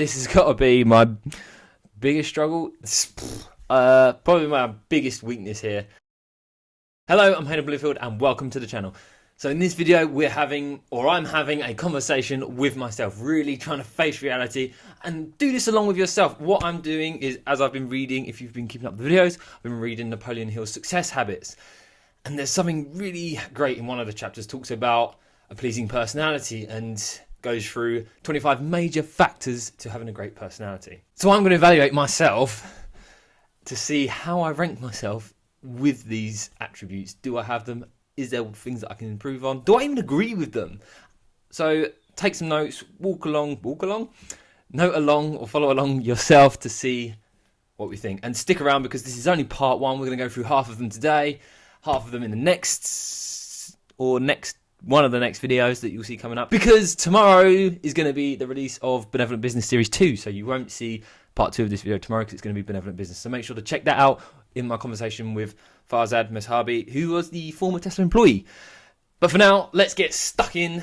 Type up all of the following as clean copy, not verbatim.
This has got to be my biggest struggle. Probably my biggest weakness here. Hello, I'm Hayden Bloomfield and welcome to the channel. So in this video, I'm having a conversation with myself, really trying to face reality and do this along with yourself. What I'm doing is, as I've been reading, if you've been keeping up the videos, I've been reading Napoleon Hill's Success Habits. And there's something really great in one of the chapters, talks about a pleasing personality and goes through 25 major factors to having a great personality. So I'm going to evaluate myself to see how I rank myself with these attributes. Do I have them? Is there things that I can improve on? Do I even agree with them? So take some notes, walk along, note along or follow along yourself to see what we think. And stick around because this is only part one. We're going to go through half of them today, half of them in the next one of the next videos that you'll see coming up, because tomorrow is going to be the release of Benevolent Business Series 2, so you won't see part 2 of this video tomorrow because it's going to be Benevolent Business. So make sure to check that out in my conversation with Farzad Meshabi, who was the former Tesla employee. But for now, let's get stuck in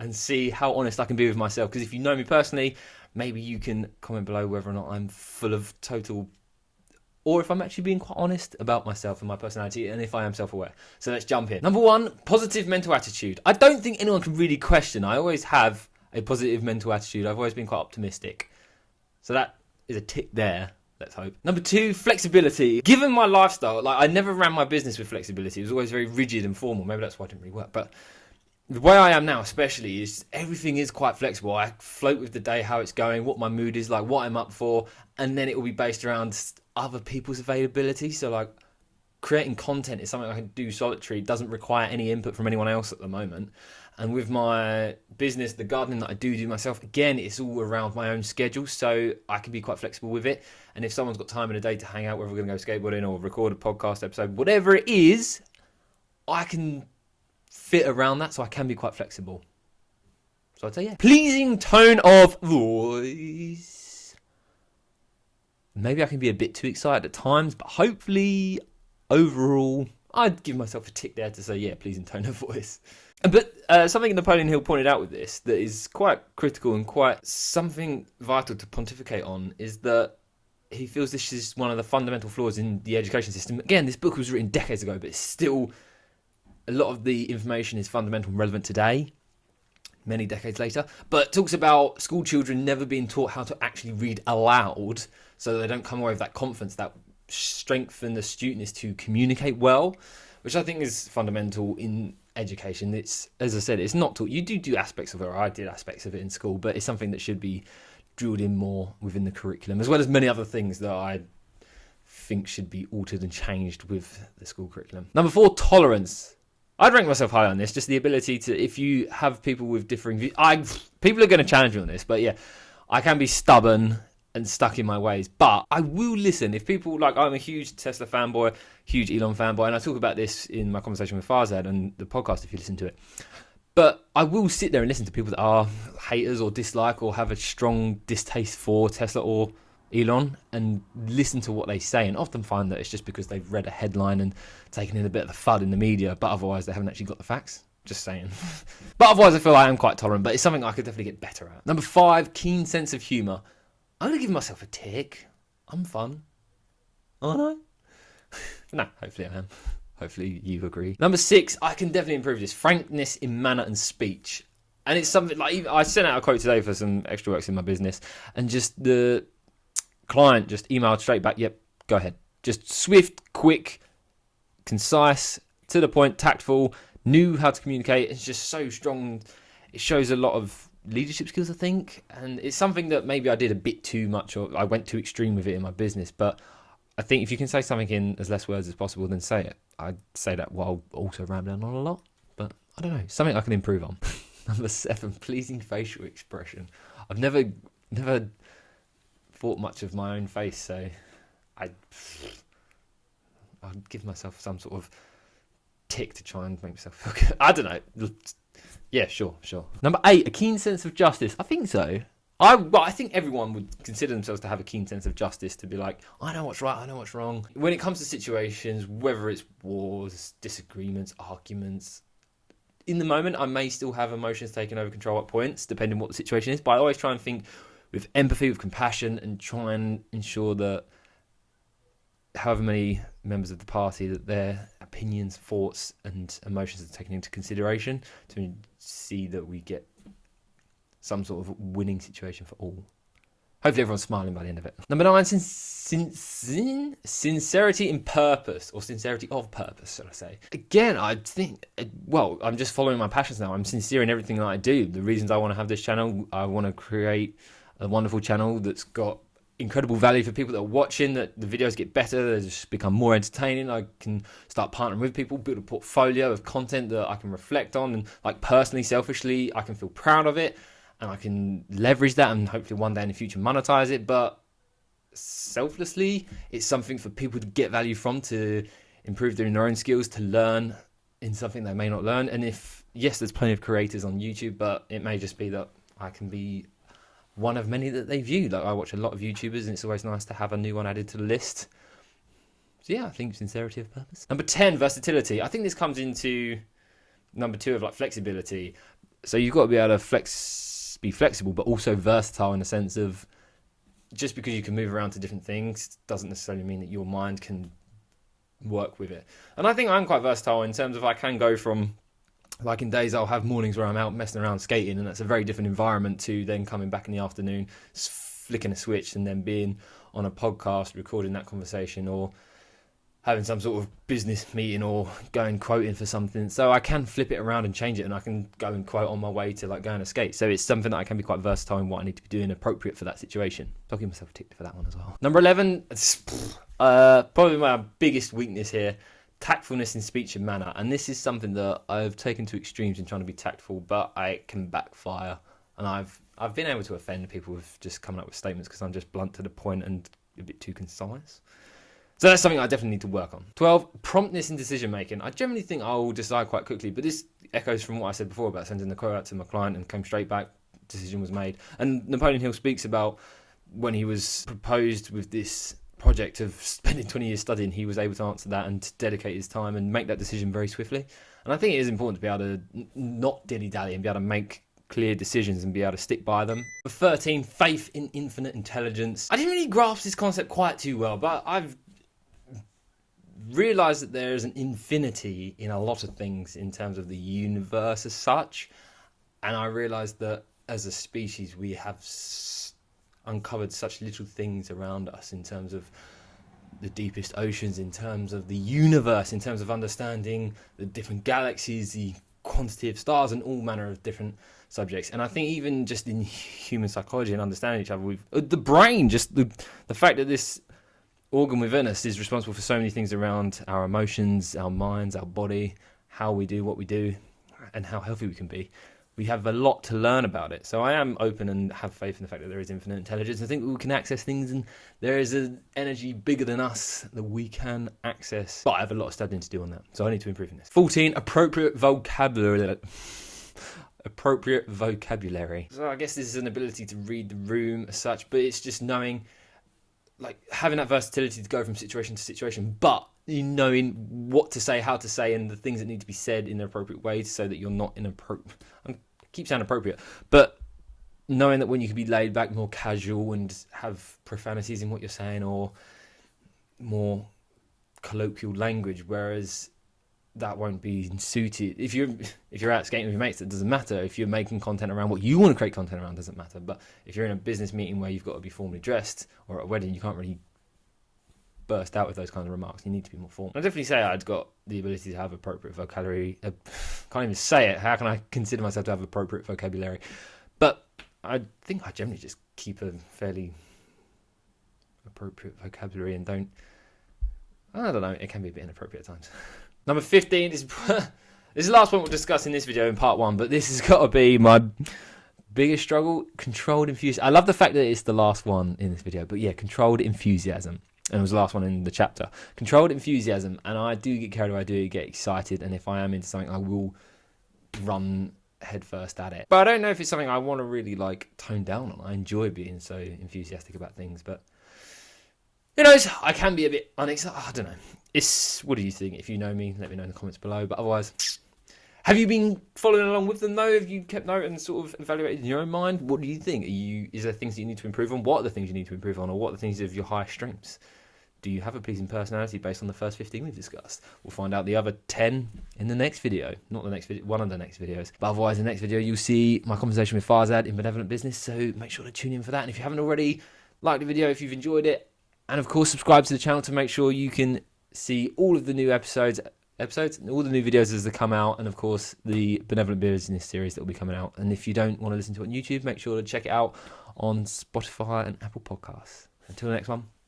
and see how honest I can be with myself, because if you know me personally, maybe you can comment below whether or not I'm full of total, or if I'm actually being quite honest about myself and my personality, and if I am self-aware. So let's jump in. Number one, positive mental attitude. I don't think anyone can really question. I always have a positive mental attitude. I've always been quite optimistic. So that is a tick there, let's hope. Number two, flexibility. Given my lifestyle, I never ran my business with flexibility. It was always very rigid and formal. Maybe that's why it didn't really work. But the way I am now especially is everything is quite flexible. I float with the day, how it's going, what my mood is like, what I'm up for, and then it will be based around other people's availability. So creating content is something I can do solitary. It doesn't require any input from anyone else at the moment. And with my business, the gardening that I do myself, again, it's all around my own schedule, so I can be quite flexible with it. And if someone's got time in a day to hang out, whether we're going to go skateboarding or record a podcast episode, whatever it is, I can fit around that, so I can be quite flexible. So I'd say, yeah. Pleasing tone of voice. Maybe I can be a bit too excited at times, but hopefully, overall, I'd give myself a tick there to say, yeah, pleasing tone of voice. But something Napoleon Hill pointed out with this that is quite critical and quite something vital to pontificate on is that he feels this is one of the fundamental flaws in the education system. Again, this book was written decades ago, but it's still, a lot of the information is fundamental and relevant today, many decades later. But talks about school children never being taught how to actually read aloud so they don't come away with that confidence, that strength and astuteness to communicate well, which I think is fundamental in education. It's, as I said, it's not taught. You do aspects of it, or I did aspects of it in school, but it's something that should be drilled in more within the curriculum, as well as many other things that I think should be altered and changed with the school curriculum. Number four, tolerance. I'd rank myself high on this, just the ability to, if you have people with differing views, people are going to challenge me on this, but yeah, I can be stubborn and stuck in my ways, but I will listen. If people, I'm a huge Tesla fanboy, huge Elon fanboy, and I talk about this in my conversation with Farzad and the podcast if you listen to it. But I will sit there and listen to people that are haters or dislike or have a strong distaste for Tesla or Elon and listen to what they say, and often find that it's just because they've read a headline and taken in a bit of the FUD in the media, but otherwise they haven't actually got the facts. Just saying. But otherwise I feel I am quite tolerant, but it's something I could definitely get better at. Number five, keen sense of humour. I'm going to give myself a tick. I'm fun. Aren't I? No, hopefully I am. Hopefully you agree. Number six, I can definitely improve this. Frankness in manner and speech. And it's something I sent out a quote today for some extra works in my business, and just the client just emailed straight back, yep, go ahead. Just swift, quick, concise, to the point, tactful, knew how to communicate. It's just so strong. It shows a lot of leadership skills, I think, and it's something that maybe I did a bit too much, or I went too extreme with it in my business. But I think if you can say something in as less words as possible, then say it. I'd say that while also rambling on a lot, but I don't know, something I can improve on. Number seven, pleasing facial expression. I've never thought much of my own face, so I'd give myself some sort of tick to try and make myself feel good. I don't know. Yeah, sure. Number eight, a keen sense of justice. I think so. I think everyone would consider themselves to have a keen sense of justice, to be like, I know what's right, I know what's wrong. When it comes to situations, whether it's wars, disagreements, arguments, in the moment, I may still have emotions taking over control at points, depending on what the situation is, but I always try and think, with empathy, with compassion, and try and ensure that however many members of the party, that their opinions, thoughts, and emotions are taken into consideration to see that we get some sort of winning situation for all. Hopefully everyone's smiling by the end of it. Number 9, sincerity in purpose, or sincerity of purpose, should I say. Again, I think, well, I'm just following my passions now. I'm sincere in everything that I do. The reasons I want to have this channel, I want to create a wonderful channel that's got incredible value for people that are watching, that the videos get better, they just become more entertaining. I can start partnering with people, build a portfolio of content that I can reflect on, and like personally, selfishly, I can feel proud of it, and I can leverage that and hopefully one day in the future monetize it. But selflessly, it's something for people to get value from, to improve their own skills, to learn in something they may not learn. And if, yes, there's plenty of creators on YouTube, but it may just be that I can be one of many that they view. Like, I watch a lot of YouTubers, and it's always nice to have a new one added to the list. So yeah, I think sincerity of purpose. Number 10, versatility. I think this comes into number 2 of like flexibility. So you've got to be able to be flexible, but also versatile in the sense of, just because you can move around to different things doesn't necessarily mean that your mind can work with it. And I think I'm quite versatile in terms of, I can go from, like in days I'll have mornings where I'm out messing around skating, and that's a very different environment to then coming back in the afternoon, flicking a switch, and then being on a podcast, recording that conversation, or having some sort of business meeting, or going quoting for something. So I can flip it around and change it, and I can go and quote on my way to like going to skate. So it's something that I can be quite versatile in what I need to be doing appropriate for that situation. I'll give myself a tick for that one as well. Number 11, probably my biggest weakness here, tactfulness in speech and manner. And this is something that I've taken to extremes in trying to be tactful, but I can backfire. And I've been able to offend people with just coming up with statements because I'm just blunt to the point and a bit too concise. So that's something I definitely need to work on. 12, promptness in decision making. I generally think I'll decide quite quickly, but this echoes from what I said before about sending the quote out to my client and came straight back, decision was made. And Napoleon Hill speaks about when he was proposed with this project of spending 20 years studying, he was able to answer that and to dedicate his time and make that decision very swiftly. And I think it is important to be able to not dilly-dally and be able to make clear decisions and be able to stick by them. 13, faith in infinite intelligence. I didn't really grasp this concept quite too well, but I've realised that there is an infinity in a lot of things in terms of the universe as such. And I realised that as a species, we have uncovered such little things around us in terms of the deepest oceans, in terms of the universe, in terms of understanding the different galaxies, the quantity of stars, and all manner of different subjects. And I think even just in human psychology and understanding each other, we've the brain, just the fact that this organ within us is responsible for so many things around our emotions, our minds, our body, how we do what we do, and how healthy we can be. We have a lot to learn about it. So I am open and have faith in the fact that there is infinite intelligence. I think we can access things, and there is an energy bigger than us that we can access. But I have a lot of studying to do on that, so I need to improve in this. 14, appropriate vocabulary. Appropriate vocabulary. So I guess this is an ability to read the room as such, but it's just knowing, like having that versatility to go from situation to situation, but knowing what to say, how to say, and the things that need to be said in the appropriate way so that you're not inappropriate. I keep saying appropriate, but knowing that when you can be laid back, more casual, and have profanities in what you're saying, or more colloquial language, whereas that won't be suited. If you're out skating with your mates, it doesn't matter. If you're making content around what you want to create content around, it doesn't matter. But if you're in a business meeting where you've got to be formally dressed, or at a wedding, you can't really burst out with those kinds of remarks. You need to be more formal. I definitely say I'd got the ability to have appropriate vocabulary. Can't even say it. How can I consider myself to have appropriate vocabulary? But I think I generally just keep a fairly appropriate vocabulary and don't. I don't know. It can be a bit inappropriate at times. Number 15 is this is the last point we'll discuss in this video in part 1, but this has got to be my biggest struggle: controlled enthusiasm. I love the fact that it's the last one in this video, but yeah, controlled enthusiasm. And it was the last one in the chapter. Controlled enthusiasm, and I do get carried away, I do get excited, and if I am into something, I will run headfirst at it. But I don't know if it's something I want to really like tone down on. I enjoy being so enthusiastic about things, but who knows? I can be a bit unexcited. I don't know. What do you think? If you know me, let me know in the comments below. But otherwise, Have you been following along with them though? Have you kept note and sort of evaluated in your own mind? What do you think? Is there things that you need to improve on? What are the things you need to improve on? Or what are the things of your highest strengths? Do you have a pleasing personality based on the first 15 we've discussed? We'll find out the other 10 in the next video. Not the next video, one of the next videos. But otherwise, in the next video, you'll see my conversation with Farzad in Benevolent Business. So make sure to tune in for that. And if you haven't already, like the video if you've enjoyed it. And of course, subscribe to the channel to make sure you can see all of the new episodes, all the new videos as they come out. And of course, the Benevolent Business series that will be coming out. And if you don't want to listen to it on YouTube, make sure to check it out on Spotify and Apple Podcasts. Until the next one.